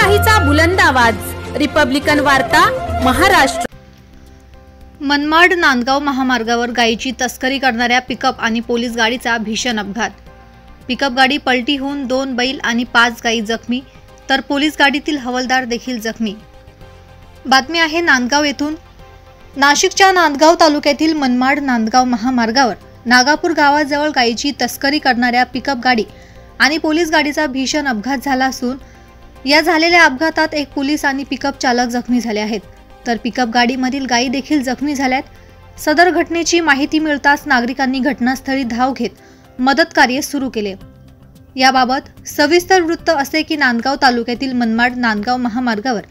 लोकशाहीचा बुलंद आवाज, रिपब्लिकन वार्ता, महाराष्ट्र। मनमाड नांदगाव महामार्गावर गायीची तस्करी करणाऱ्या पिकअप आणि पोलीस गाडीचा भीषण अपघात। पिकअप गाडी पलटी होऊन 2 बैल आणि 5 गायी जखमी, तर पोलीस गाडीतील हवालदार देखील जखमी। बातमी आहे नांदगाव येथून। नाशिकच्या नांदगाव तालुक्यातील मनमाड नांदगाव महामार्गावर नागापूर गावाजवळ गायीची तस्करी करणाऱ्या पिकअप गाडी आणि पोलीस गाडीचा भीषण अपघात झाला असून या झालेल्या अपघातात एक पोलीस आणि पिकअप चालक जखमी झाले आहेत, तर पिकअप गाडीमधील गायी देखील जखमी झाल्यात। सदर घटनेची माहिती मिळताच नागरिकांनी घटनास्थळी धाव घेत मदत कार्य सुरू केले। याबाबत सविस्तर वृत्त असे की नांदगाव तालुक्यातील मनमाड नांदगाव महामार्गावर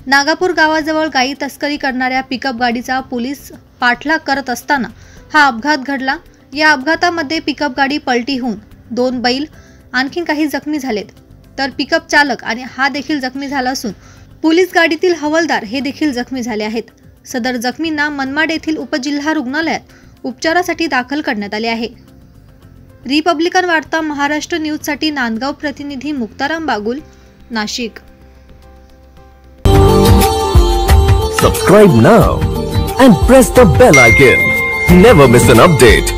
नागापूर गावाजवळ गायी तस्करी करणाऱ्या पिकअप गाडीचा पोलीस पाठलाग करत असताना हा अपघात घडला। या अपघातामध्ये पिकअप गाडी पलटी होऊन 2 बैल आणखी काही जखमी झालेत, तर पिकअप चालक आणि हा देखील जखमी झाला असून पोलीस गाडीतील हवालदार हे देखील जखमी झाले आहेत। सदर जखमींना मनमाड येथील उपजिल्हा रुग्णालयात उपचारासाठी दाखल करण्यात आले आहे। रिपब्लिकन वार्ता महाराष्ट्र न्यूज साठी नांदगाव प्रतिनिधी Muktaram Bagul, Nashik. Subscribe now and press the bell icon. Never miss an update.